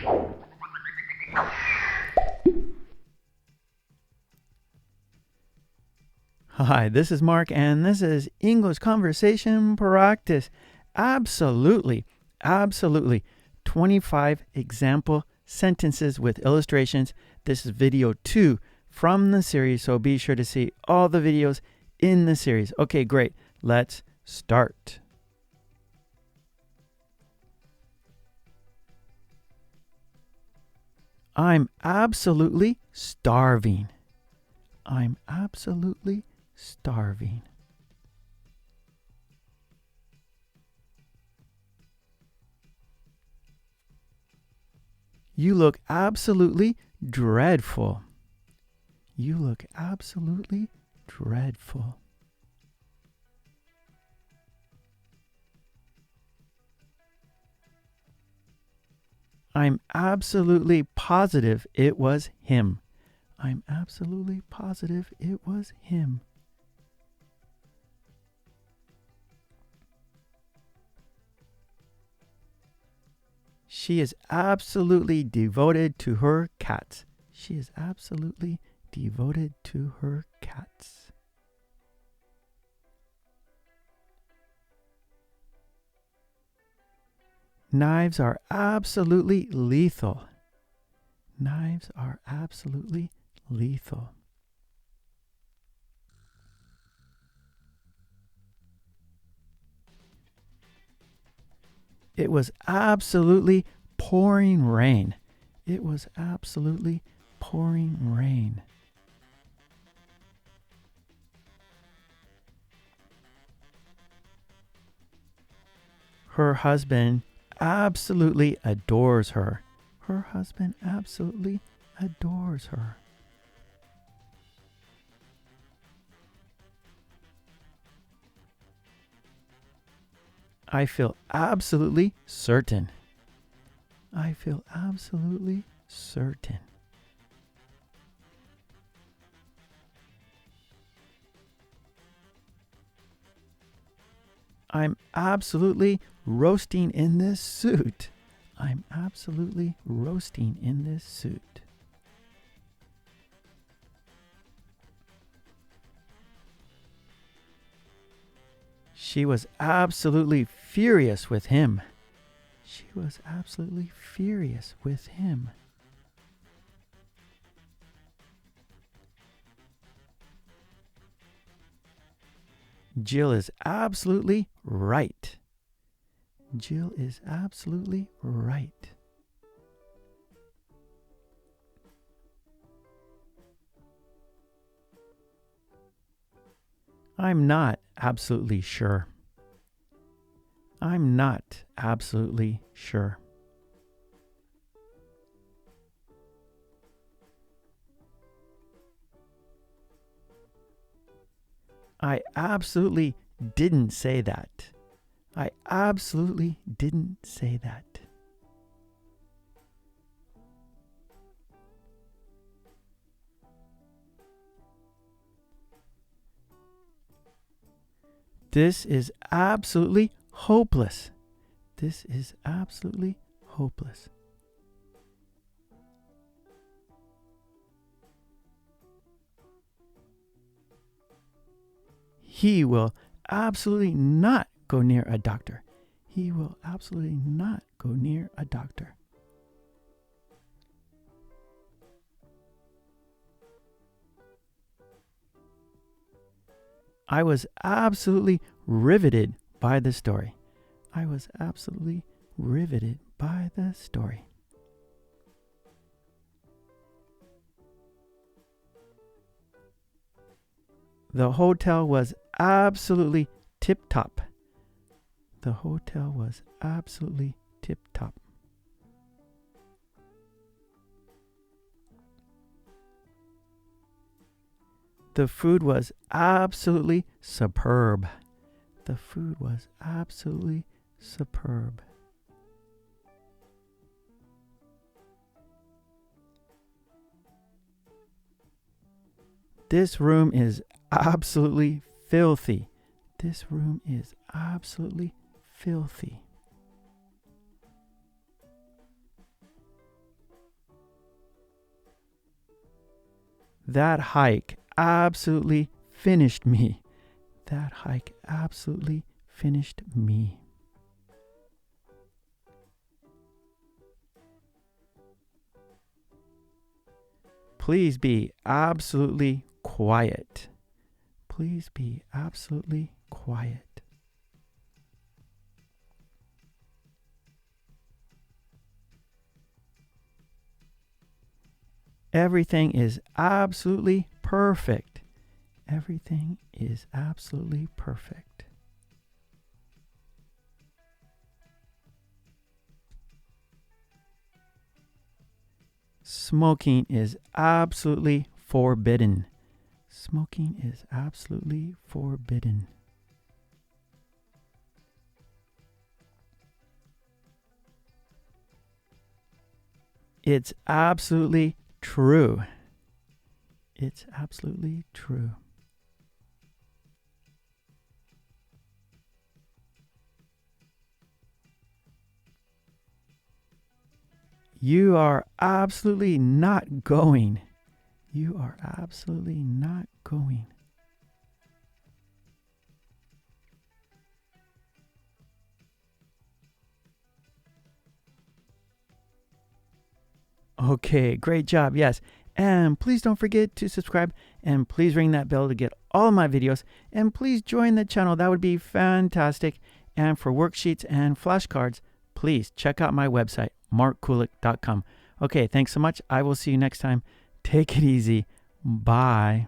Hi, this is Mark, and this is English Conversation Practice. Absolutely, absolutely. 25 example sentences with illustrations. This is video 2 from the series, so be sure to see all the videos in the series. Okay, great. Let's start. I'm absolutely starving. I'm absolutely starving. You look absolutely dreadful. You look absolutely dreadful. I'm absolutely positive it was him. I'm absolutely positive it was him. She is absolutely devoted to her cats. She is absolutely devoted to her cats. Knives are absolutely lethal. Knives are absolutely lethal. It was absolutely pouring rain. It was absolutely pouring rain. Her husband absolutely adores her. Her husband absolutely adores her. I feel absolutely certain. I feel absolutely certain. I'm absolutely roasting in this suit. I'm absolutely roasting in this suit. She was absolutely furious with him. She was absolutely furious with him. Jill is absolutely right. Jill is absolutely right. I'm not absolutely sure. I'm not absolutely sure. I absolutely didn't say that. I absolutely didn't say that. This is absolutely hopeless. This is absolutely hopeless. He will absolutely not go near a doctor. He will absolutely not go near a doctor. I was absolutely riveted by the story. I was absolutely riveted by the story. The hotel was absolutely tip-top. The hotel was absolutely tip-top. The food was absolutely superb. The food was absolutely superb. This room is absolutely filthy. This room is absolutely filthy. That hike absolutely finished me. That hike absolutely finished me. Please be absolutely quiet. Please be absolutely quiet. Everything is absolutely perfect. Everything is absolutely perfect. Smoking is absolutely forbidden. Smoking is absolutely forbidden. It's absolutely true. It's absolutely true. You are absolutely not going. You are absolutely not going. Okay, great job. Yes. And please don't forget to subscribe and please ring that bell to get all of my videos. And please join the channel. That would be fantastic. And for worksheets and flashcards, please check out my website, markkulek.com. Okay, thanks so much. I will see you next time. Take it easy. Bye.